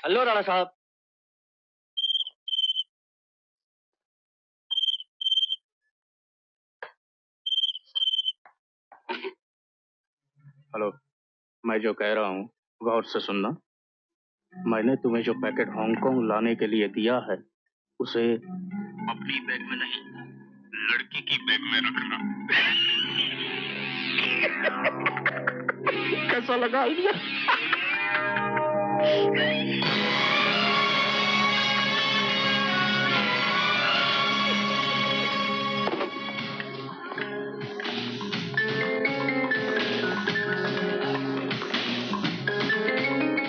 Hello Rana साहब। Hello, मैं जो कह रहा हूँ गौर से सुनना। मैंने तुम्हें जो पैकेट हांगकांग लाने के लिए दिया है उसे अपनी बैग में नहीं, लड़की की बैग में रखना। कैसा लगा idea?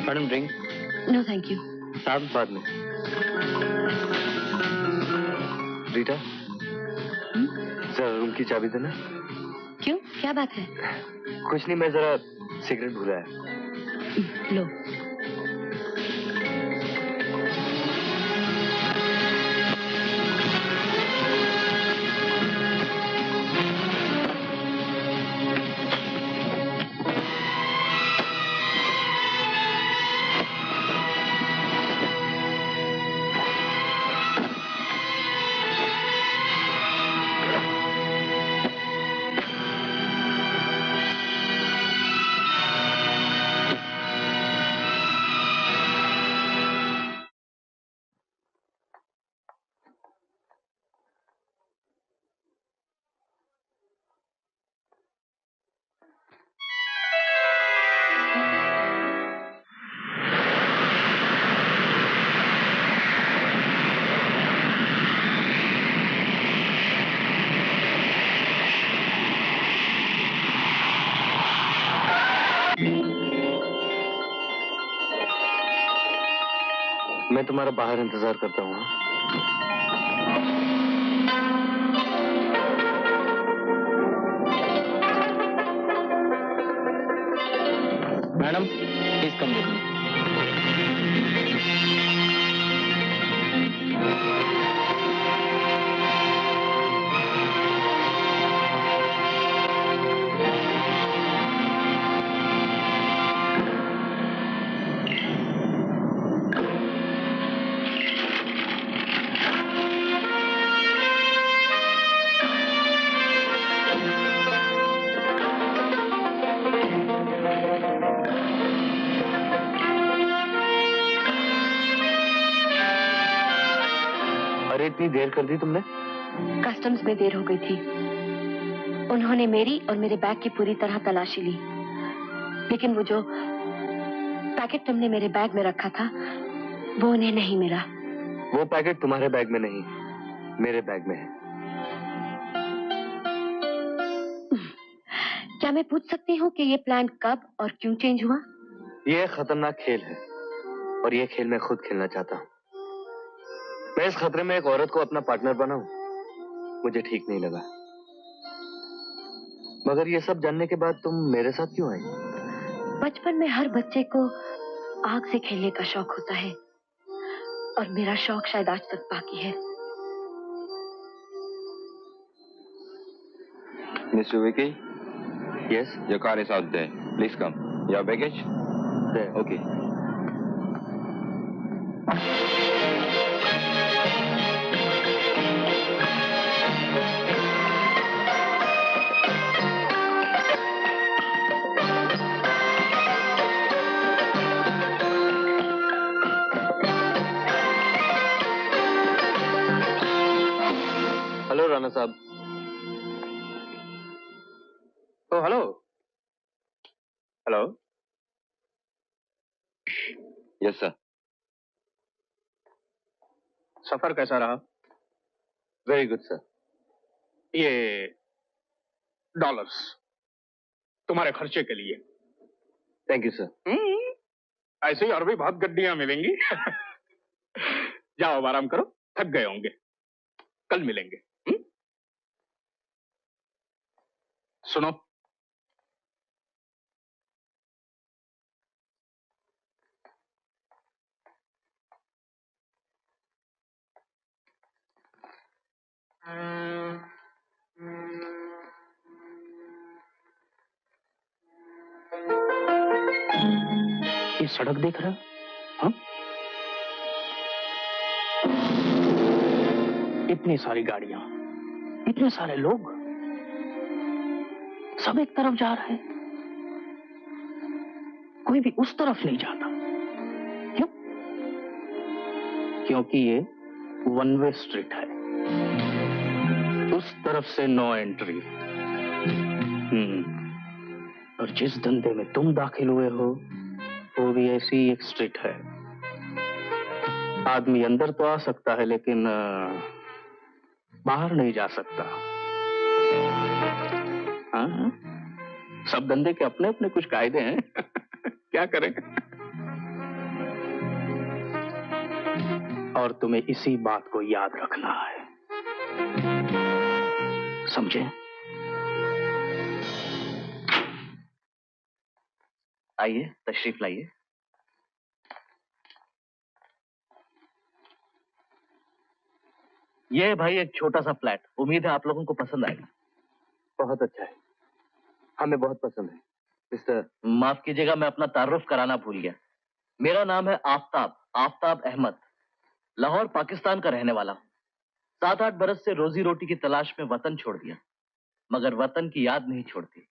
Madam drink. No thank you. साहब बाद में। रीटा, जरा रूम की चाबी देना। क्यों, क्या बात है? कुछ नहीं, मैं जरा सिगरेट भूला है। लो। मैं तुम्हारा बाहर इंतजार करता हूँ। Madam please come with me. अरे इतनी देर कर दी तुमने? कस्टम्स में देर हो गई थी। उन्होंने मेरी और मेरे बैग की पूरी तरह तलाशी ली, लेकिन वो जो पैकेट तुमने मेरे बैग में रखा था वो उन्हें नहीं मिला। वो पैकेट तुम्हारे बैग में नहीं, मेरे बैग में है। क्या मैं पूछ सकती हूँ कि ये प्लान कब और क्यों चेंज हुआ? ये खतरनाक खेल है और ये खेल मैं खुद खेलना चाहता हूँ। मैं इस खतरे में एक औरत को अपना पार्टनर बनाऊं, मुझे ठीक नहीं लगा। मगर ये सब जानने के बाद तुम मेरे साथ क्यों आई? बचपन में हर बच्चे को आग से खेलने का शौक होता है और मेरा शौक शायद आज तक बाकी है। Mr. Vicky? Yes? Your car is out there. Please come. Your baggage? There. Okay. Hello Rana साहब। ओ हेलो। हेलो। Yes, sir. सफर कैसा रहा? Very good sir. ये डॉलर्स तुम्हारे खर्चे के लिए। Thank you sir. ऐसे ही और भी बहुत गड्डियां मिलेंगी। जाओ अब आराम करो, थक गए होंगे, कल मिलेंगे। सुनो, ये सड़क देख रहा? हाँ? इतनी सारी गाड़ियां, इतने सारे लोग, सब एक तरफ जा रहे हैं, कोई भी उस तरफ नहीं जाता। क्यों? क्योंकि ये वन वे स्ट्रीट है, उस तरफ से नो एंट्री। और जिस धंधे में तुम दाखिल हुए हो वो भी ऐसी एक स्ट्रीट है। आदमी अंदर तो आ सकता है लेकिन बाहर नहीं जा सकता। हाँ, सब धंधे के अपने अपने कुछ कायदे हैं। क्या करें? और तुम्हें इसी बात को याद रखना है, समझे? आइए, तशरीफ लाइए। ये है भाई एक छोटा सा फ्लैट, उम्मीद है आप लोगों को पसंद आएगा। बहुत अच्छा है, हमें बहुत पसंद है। मिस्टर, माफ कीजिएगा मैं अपना तारुफ कराना भूल गया। मेरा नाम है आफताब अहमद। लाहौर पाकिस्तान का रहने वाला हूँ। 7-8 बरस से रोजी रोटी की तलाश में वतन छोड़ दिया, मगर वतन की याद नहीं छोड़ती।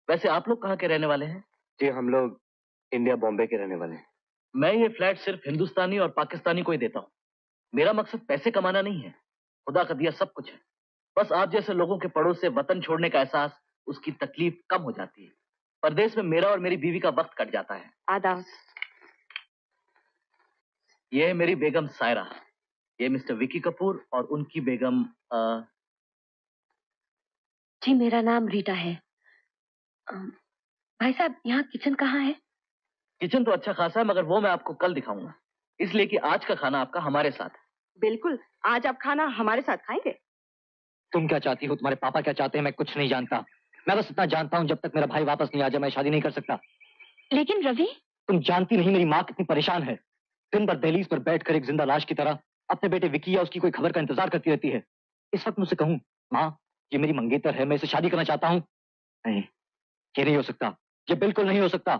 वैसे आप लोग कहाँ के रहने वाले हैं? जी हम लोग इंडिया बॉम्बे के रहने वाले हैं। मैं ये फ्लैट सिर्फ हिंदुस्तानी और पाकिस्तानी को ही देता हूँ। मेरा मकसद पैसे कमाना नहीं है, खुदा का दिया सब कुछ है। बस आप जैसे लोगों के पड़ोस से वतन छोड़ने का एहसास, उसकी तकलीफ कम हो जाती है। परदेश में मेरा और मेरी बीवी का वक्त कट जाता है। आदाब। ये है मेरी बेगम सायरा, ये मिस्टर विकी कपूर और उनकी बेगम जी मेरा नाम रीटा है। भाई साहब यहाँ किचन कहाँ है? किचन तो अच्छा खासा है, मगर वो मैं आपको कल दिखाऊंगा, इसलिए कि आज का खाना आपका हमारे साथ है। बिल्कुल, आज आप खाना हमारे साथ खाएंगे। तुम क्या चाहती हो, तुम्हारे पापा क्या चाहते हैं, मैं कुछ नहीं जानता। मैं बस इतना जानता हूँ जब तक मेरा भाई वापस नहीं आ जाए मैं शादी नहीं कर सकता। लेकिन रवि, तुम जानती नहीं मेरी माँ कितनी परेशान है। दिन भर दहलीज पर बैठकर एक जिंदा लाश की तरह अपने बेटे विकी या उसकी कोई खबर का इंतजार करती रहती है। इस वक्त मुझसे कहूँ माँ ये मेरी मंगेतर है, मैं इसे शादी करना चाहता हूँ, नहीं ये नहीं हो सकता, ये बिल्कुल नहीं हो सकता।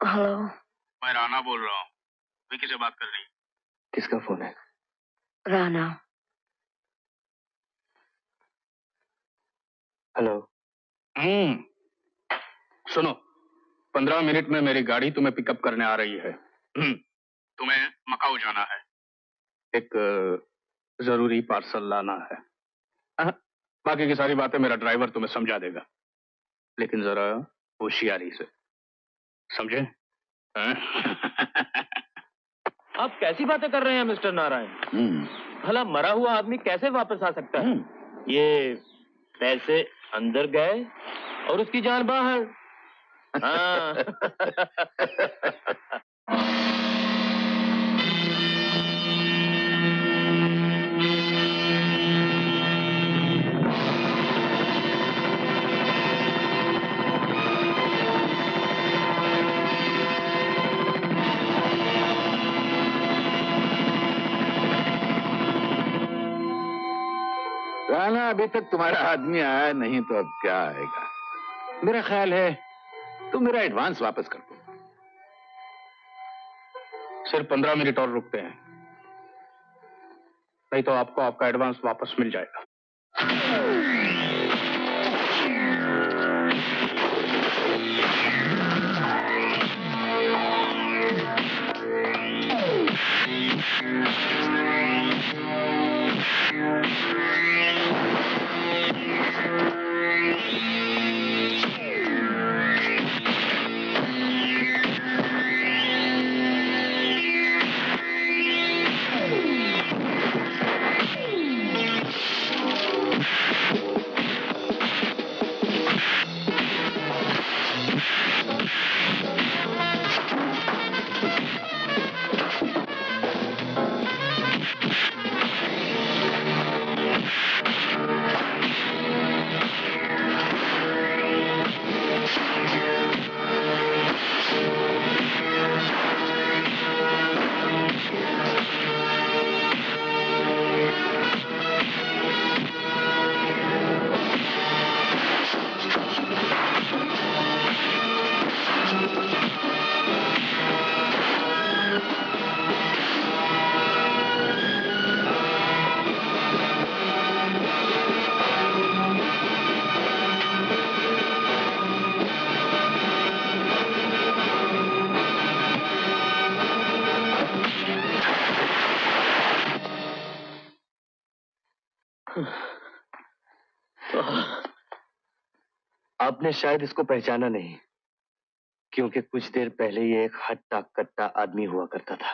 हेलो, मैं राणा बोल रहा हूँ, विकी से बात कर रही। किसका फोन है? राणा। हेलो। सुनो, 15 मिनट में मेरी गाड़ी तुम्हें पिकअप करने आ रही है। तुम्हें मकाऊ जाना है, एक जरूरी पार्सल लाना है। बाकी की सारी बातें मेरा ड्राइवर तुम्हें समझा देगा, लेकिन जरा होशियारी से, समझे? आप कैसी बातें कर रहे हैं मिस्टर नारायण? भला मरा हुआ आदमी कैसे वापस आ सकता है? ये पैसे अंदर गए और उसकी जान बाहर। हाँ। राणा, अभी तक तुम्हारा आदमी आया नहीं तो अब क्या आएगा? मेरा ख्याल है तुम मेरा एडवांस वापस कर दो। सिर्फ 15 मिनट और रुकते हैं, नहीं तो आपको आपका एडवांस वापस मिल जाएगा। आपने शायद इसको पहचाना नहीं, क्योंकि कुछ देर पहले ये एक हट्टा कट्टा आदमी हुआ करता था।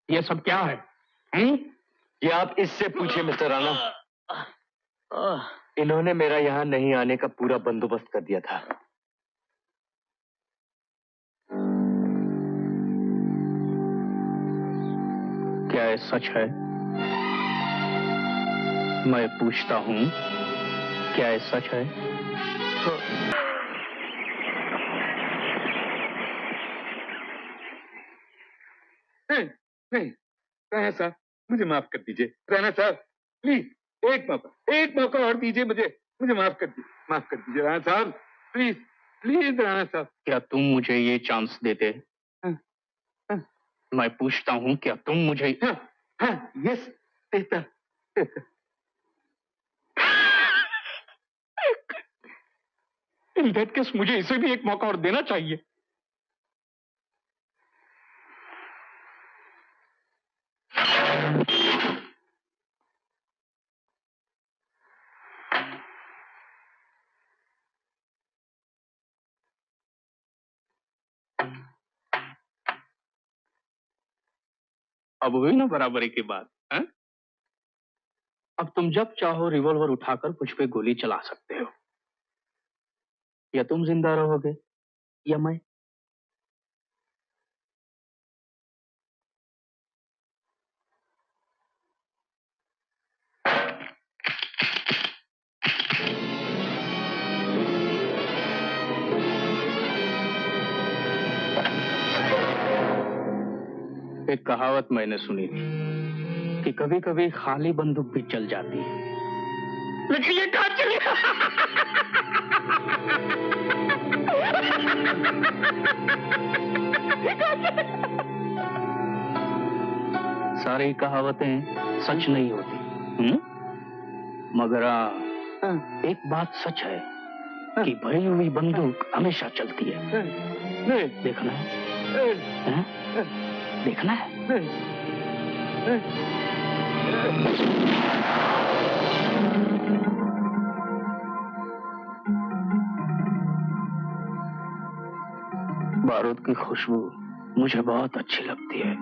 ये सब क्या है? ये आप इससे पूछिए मिस्टर राणा। इन्होंने मेरा यहाँ नहीं आने का पूरा बंदोबस्त कर दिया था। क्या ये सच है? मैं पूछता हूँ, क्या ये सच है? नहीं, राणा साहब, मुझे माफ कर दीजिए। राणा साहब, प्लीज एक मौका और दीजिए मुझे माफ कर दीजिए राणा साहब, प्लीज प्लीज राणा साहब। क्या तुम मुझे ये चांस देते? मैं पूछता हूँ, क्या तुम मुझे? यस, देता। इन दैट केस मुझे इसे भी एक मौका और देना चाहिए। अब हुई ना बराबरी की बात, है? अब तुम जब चाहो रिवॉल्वर उठाकर कुछ पे गोली चला सकते हो। या तुम जिंदा रहोगे या मैं। एक कहावत मैंने सुनी थी कि कभी कभी खाली बंदूक भी चल जाती है, लेकिन ये कहां चली? सारी कहावतें सच नहीं होती, मगर एक बात सच है कि भरी हुई बंदूक हमेशा चलती है। देखना है? देखना है? बारूद की खुशबू मुझे बहुत अच्छी लगती है।